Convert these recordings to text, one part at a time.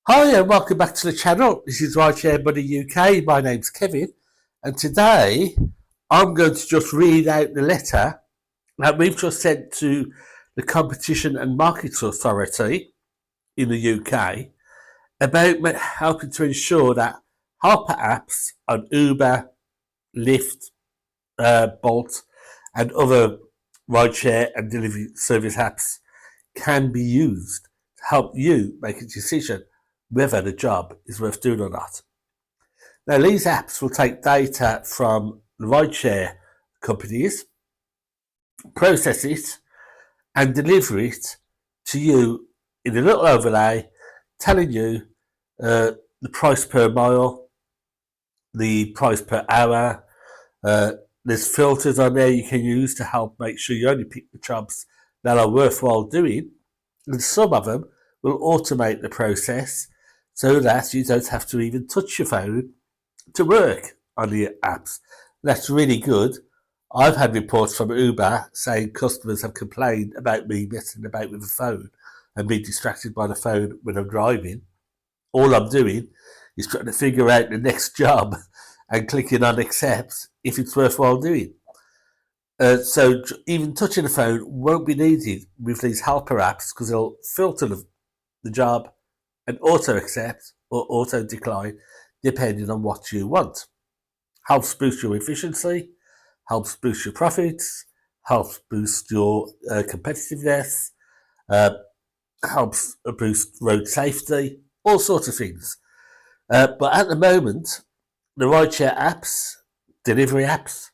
Hi and welcome back to the channel. This is Rideshare Buddy UK. My name's Kevin, and today I'm going to just read out the letter that we've just sent to the Competition and Markets Authority in the UK about helping to ensure that helper apps on Uber, Lyft, Bolt and other rideshare and delivery service apps can be used to help you make a decision whether the job is worth doing or not. Now, these apps will take data from the rideshare companies, process it, and deliver it to you in a little overlay, telling you the price per mile, the price per hour. There's filters on there you can use to help make sure you only pick the jobs that are worthwhile doing, and some of them will automate the process so that you don't have to even touch your phone to work on the apps. That's really good. I've had reports from Uber saying customers have complained about me messing about with the phone and being distracted by the phone when I'm driving. All I'm doing is trying to figure out the next job and clicking on accept if it's worthwhile doing. So even touching the phone won't be needed with these helper apps because they'll filter the job and auto accept or auto decline depending on what you want. Helps boost your efficiency, helps boost your profits, helps boost your competitiveness, helps boost road safety, all sorts of things. But at the moment, the rideshare apps, delivery apps,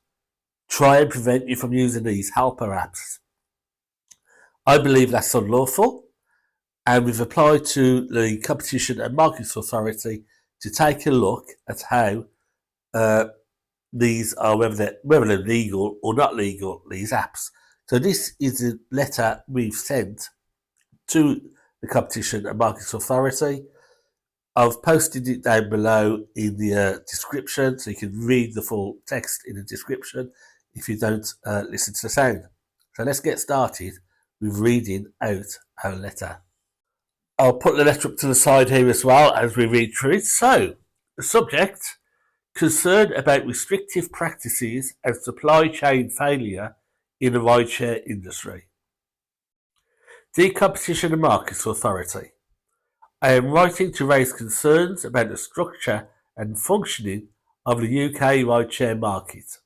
try and prevent you from using these helper apps. I believe that's unlawful, and we've applied to the Competition and Markets Authority to take a look at how these are, whether they're legal or not legal, these apps. So this is a letter we've sent to the Competition and Markets Authority. I've posted it down below in the description, so you can read the full text in the description if you don't listen to the sound. So let's get started with reading out our letter. I'll put the letter up to the side here as well as we read through it. So, the subject, concern about restrictive practices and supply chain failure in the rideshare industry. Dear Competition and Markets Authority, I am writing to raise concerns about the structure and functioning of the UK rideshare market.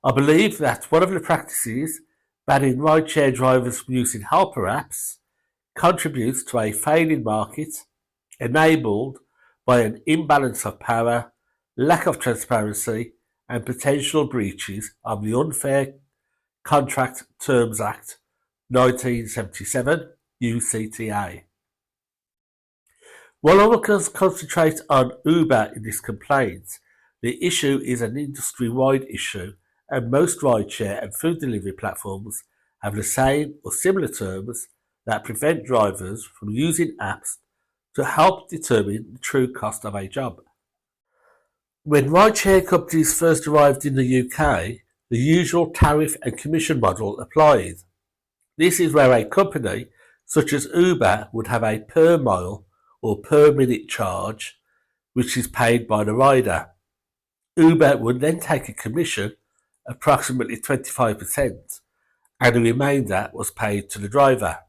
I believe that one of the practices banning rideshare drivers from using helper apps contributes to a failing market enabled by an imbalance of power, lack of transparency, and potential breaches of the Unfair Contract Terms Act 1977 UCTA. While I will concentrate on Uber in this complaint, the issue is an industry-wide issue, and most rideshare and food delivery platforms have the same or similar terms that prevent drivers from using apps to help determine the true cost of a job. When rideshare companies first arrived in the UK, the usual tariff and commission model applied. This is where a company such as Uber would have a per mile or per minute charge, which is paid by the rider. Uber would then take a commission, approximately 25%, and the remainder was paid to the driver.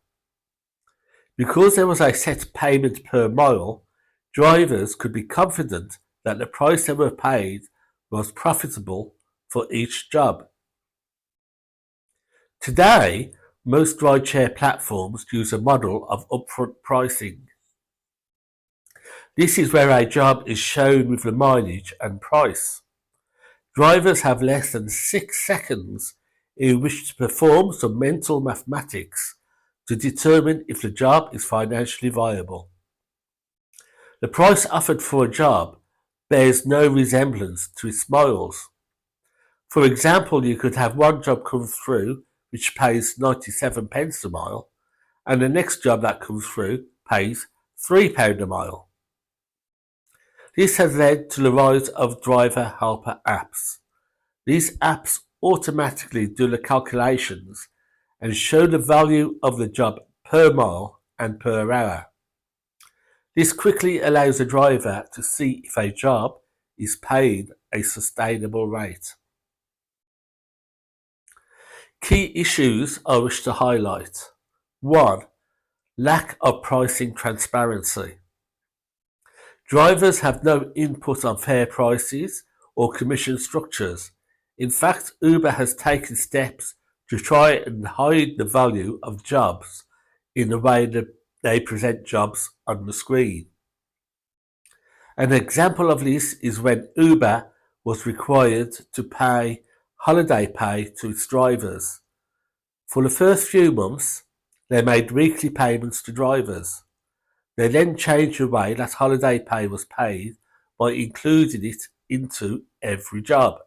Because there was a set payment per mile, drivers could be confident that the price they were paid was profitable for each job. Today, most rideshare platforms use a model of upfront pricing. This is where a job is shown with the mileage and price. Drivers have less than 6 seconds in which to perform some mental mathematics to determine if the job is financially viable. The price offered for a job bears no resemblance to its miles. For example, you could have one job come through which pays 97 pence a mile, and the next job that comes through pays £3 a mile. This has led to the rise of driver helper apps. These apps automatically do the calculations and show the value of the job per mile and per hour. This quickly allows the driver to see if a job is paid a sustainable rate. Key issues I wish to highlight. 1. Lack of pricing transparency. Drivers have no input on fair prices or commission structures. In fact, Uber has taken steps to try and hide the value of jobs in the way that they present jobs on the screen. An example of this is when Uber was required to pay holiday pay to its drivers. For the first few months, they made weekly payments to drivers. They then changed the way that holiday pay was paid by including it into every job.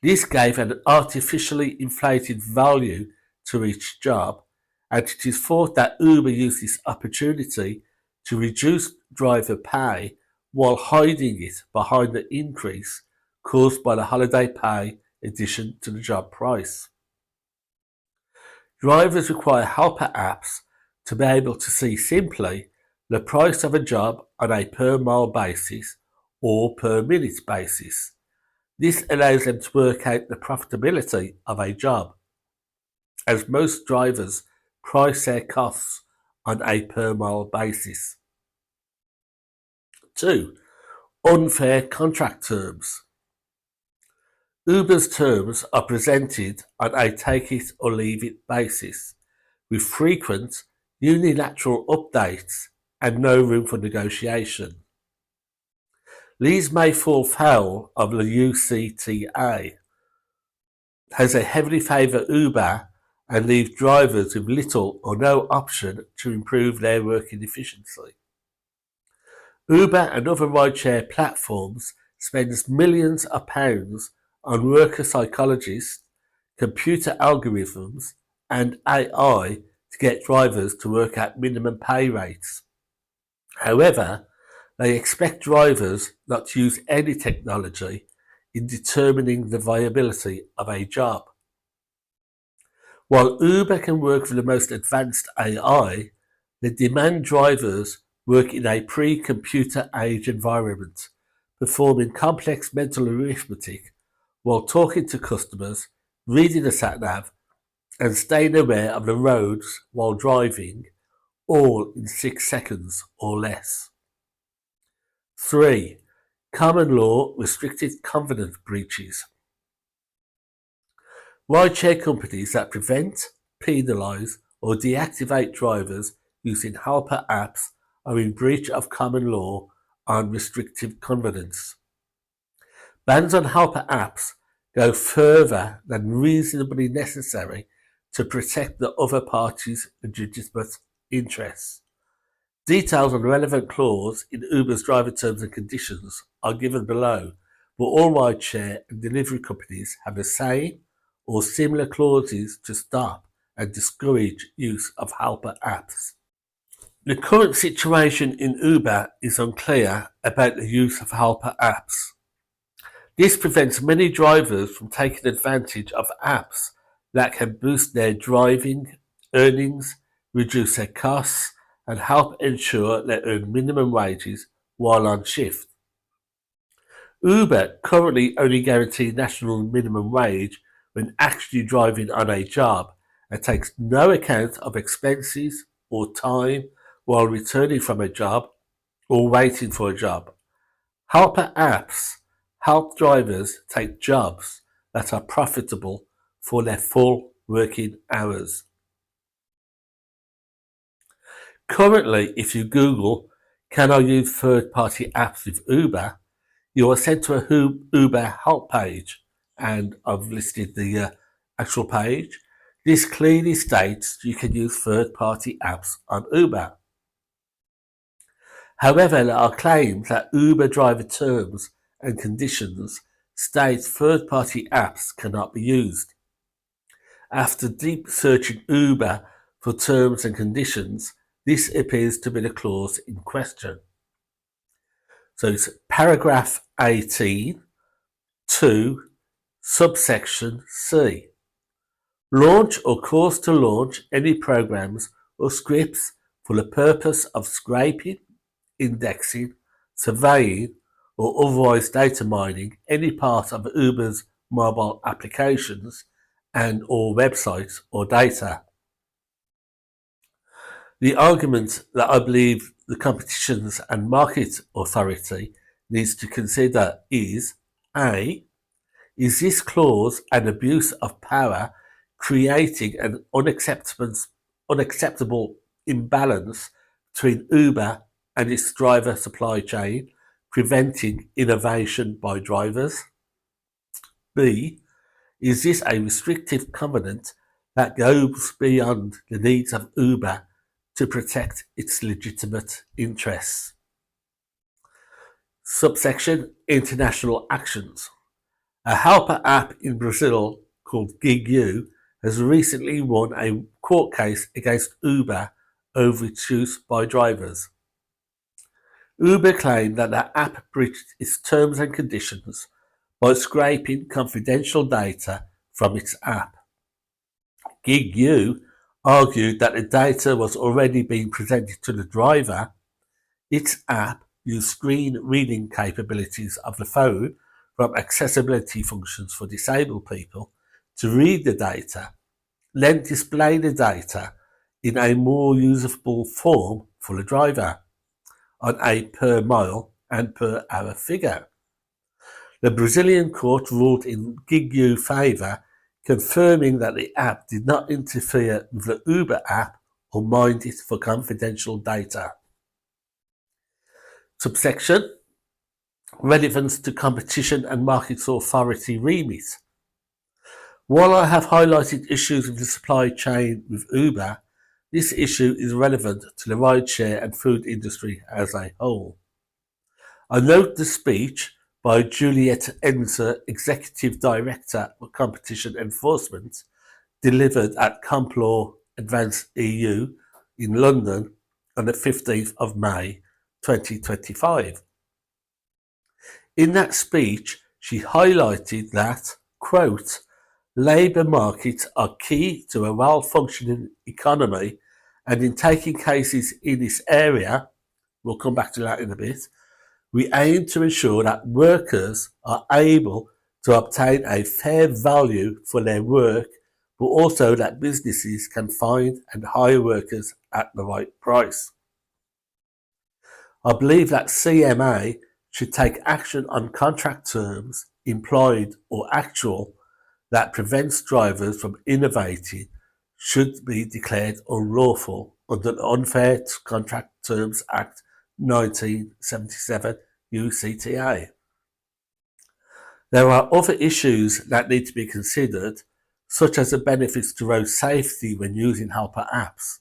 This gave an artificially inflated value to each job, and it is thought that Uber used this opportunity to reduce driver pay while hiding it behind the increase caused by the holiday pay addition to the job price. Drivers require helper apps to be able to see simply the price of a job on a per mile basis or per minute basis. This allows them to work out the profitability of a job, as most drivers price their costs on a per mile basis. 2. Unfair contract terms. Uber's terms are presented on a take it or leave it basis, with frequent unilateral updates and no room for negotiation. These may fall foul of the UCTA, as they heavily favour Uber and leave drivers with little or no option to improve their working efficiency. Uber and other rideshare platforms spends millions of pounds on worker psychologists, computer algorithms, and AI to get drivers to work at minimum pay rates. However, they expect drivers not to use any technology in determining the viability of a job. While Uber can work with the most advanced AI, they demand drivers work in a pre-computer age environment, performing complex mental arithmetic while talking to customers, reading the sat-nav, and staying aware of the roads while driving, all in 6 seconds or less. 3. Common law restricted covenant breaches. Rideshare companies that prevent, penalise, or deactivate drivers using helper apps are in breach of common law on restrictive covenants. Bans on helper apps go further than reasonably necessary to protect the other party's legitimate interests. Details on the relevant clause in Uber's driver terms and conditions are given below, but all rideshare and delivery companies have the same or similar clauses to stop and discourage use of helper apps. The current situation in Uber is unclear about the use of helper apps. This prevents many drivers from taking advantage of apps that can boost their driving earnings, reduce their costs, and help ensure they earn minimum wages while on shift. Uber currently only guarantees national minimum wage when actually driving on a job and takes no account of expenses or time while returning from a job or waiting for a job. Helper apps help drivers take jobs that are profitable for their full working hours. Currently, if you Google, "Can I use third-party apps with Uber?" you are sent to a Uber help page, and I've listed the actual page. This clearly states you can use third-party apps on Uber. However, there are claims that Uber driver terms and conditions state third-party apps cannot be used. After deep searching Uber for terms and conditions, this appears to be the clause in question. So it's paragraph 18, 2, subsection C. Launch or cause to launch any programs or scripts for the purpose of scraping, indexing, surveying, or otherwise data mining any part of Uber's mobile applications and or websites or data. The argument that I believe the Competitions and Markets Authority needs to consider is A. Is this clause an abuse of power, creating an unacceptable imbalance between Uber and its driver supply chain, preventing innovation by drivers? B. Is this a restrictive covenant that goes beyond the needs of Uber to protect its legitimate interests? Subsection International Actions. A helper app in Brazil called GigU has recently won a court case against Uber over its use by drivers. Uber claimed that the app breached its terms and conditions by scraping confidential data from its app. GigU argued that the data was already being presented to the driver. Its app used screen reading capabilities of the phone from accessibility functions for disabled people to read the data, then display the data in a more usable form for the driver on a per mile and per hour figure. The Brazilian court ruled in GigU's favour, confirming that the app did not interfere with the Uber app or mined it for confidential data. Subsection Relevance to Competition and Markets Authority remit. While I have highlighted issues with the supply chain with Uber, this issue is relevant to the rideshare and food industry as a whole. I note the speech by Juliet Enser, Executive Director of Competition Enforcement, delivered at Complaw Advance EU in London on the 15th of May 2025. In that speech, she highlighted that, quote, labour markets are key to a well-functioning economy, and in taking cases in this area, we'll come back to that in a bit, we aim to ensure that workers are able to obtain a fair value for their work, but also that businesses can find and hire workers at the right price. I believe that CMA should take action on contract terms, implied or actual, that prevents drivers from innovating should be declared unlawful under the Unfair Contract Terms Act 1977 UCTA. There are other issues that need to be considered, such as the benefits to road safety when using helper apps,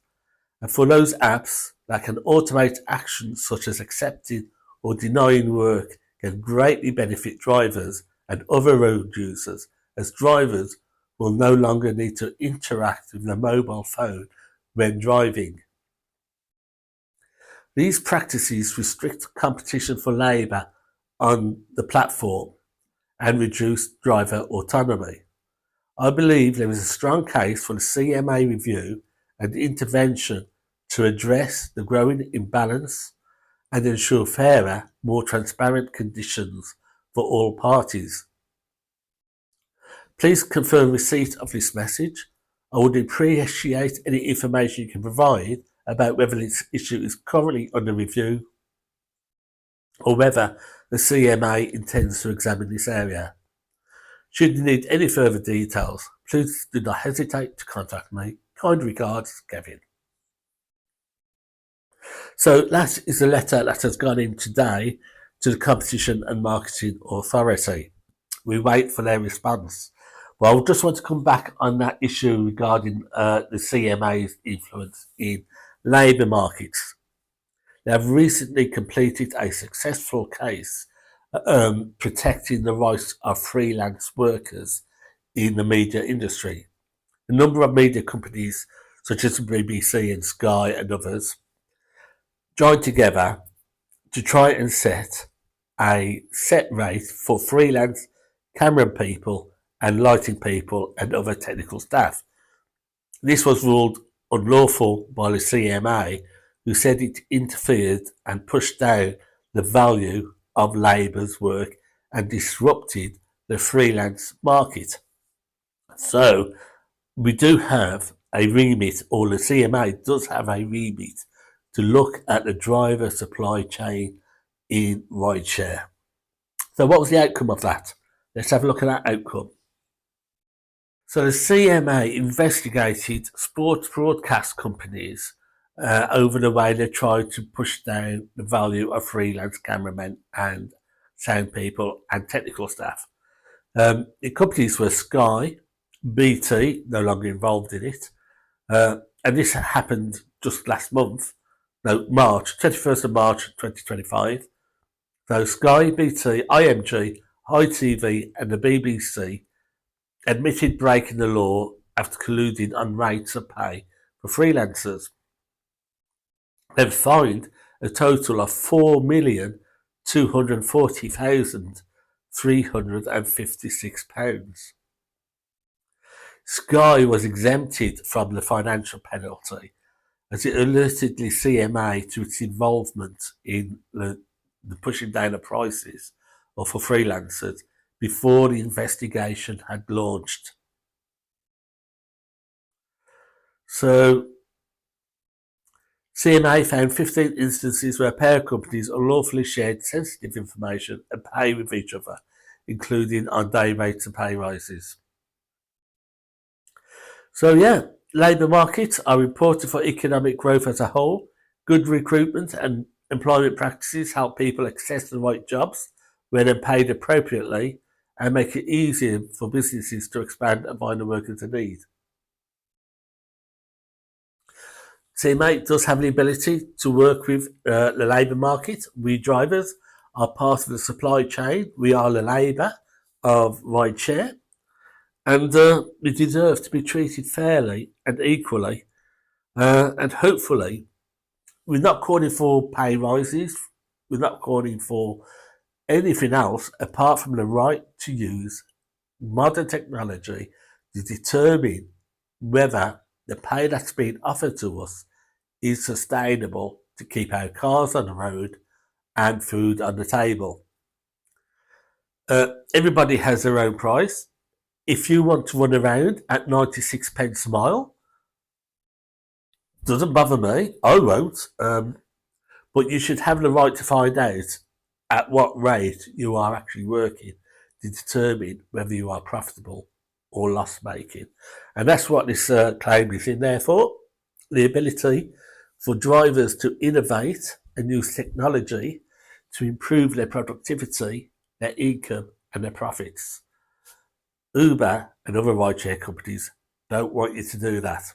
and for those apps that can automate actions such as accepting or denying work can greatly benefit drivers and other road users, as drivers will no longer need to interact with their mobile phone when driving. These practices restrict competition for labour on the platform and reduce driver autonomy. I believe there is a strong case for the CMA review and intervention to address the growing imbalance and ensure fairer, more transparent conditions for all parties. Please confirm receipt of this message. I would appreciate any information you can provide about whether this issue is currently under review or whether the CMA intends to examine this area. Should you need any further details, please do not hesitate to contact me. Kind regards, Kevin. So that is the letter that has gone in today to the Competition and Marketing Authority. We wait for their response. Well, I just want to come back on that issue regarding the CMA's influence in labour markets. They have recently completed a successful case protecting the rights of freelance workers in the media industry. A number of media companies, such as the BBC and Sky and others, joined together to try and set a set rate for freelance camera people and lighting people and other technical staff. This was ruled unlawful by the CMA, who said it interfered and pushed down the value of Labour's work and disrupted the freelance market. So we do have a remit, or the CMA does have a remit, to look at the driver supply chain in rideshare. So what was the outcome of that? Let's have a look at that outcome. So the CMA investigated sports broadcast companies over the way they tried to push down the value of freelance cameramen and sound people and technical staff. The companies were Sky, BT, no longer involved in it, and this happened just last month, no, March, 21st of March 2025. So Sky, BT, IMG, ITV and the BBC admitted breaking the law after colluding on rates of pay for freelancers. They've fined a total of £4,240,356. Sky was exempted from the financial penalty as it alerted the CMA to its involvement in the pushing down the prices for freelancers before the investigation had launched. So, CMA found 15 instances where power companies unlawfully shared sensitive information and pay with each other, including on day rates and pay rises. So yeah, labour markets are important for economic growth as a whole. Good recruitment and employment practices help people access the right jobs where they're paid appropriately and make it easier for businesses to expand and find the workers they need. CMA does have the ability to work with the labour market. We drivers are part of the supply chain. We are the labour of rideshare, and we deserve to be treated fairly and equally. And hopefully, we're not calling for pay rises. We're not calling for anything else apart from the right to use modern technology to determine whether the pay that's being offered to us is sustainable to keep our cars on the road and food on the table. Everybody has their own price. If you want to run around at 96 pence a mile, doesn't bother me, I won't, but you should have the right to find out at what rate you are actually working to determine whether you are profitable or loss making. And that's what this claim is in there for, the ability for drivers to innovate and use technology to improve their productivity, their income and their profits. Uber and other rideshare companies don't want you to do that.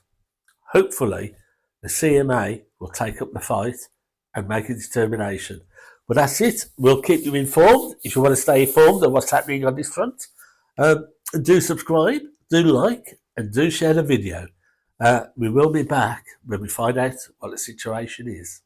Hopefully, the CMA will take up the fight and make a determination. But that's it. We'll keep you informed if you want to stay informed of what's happening on this front. Do subscribe, do like, and do share the video. We will be back when we find out what the situation is.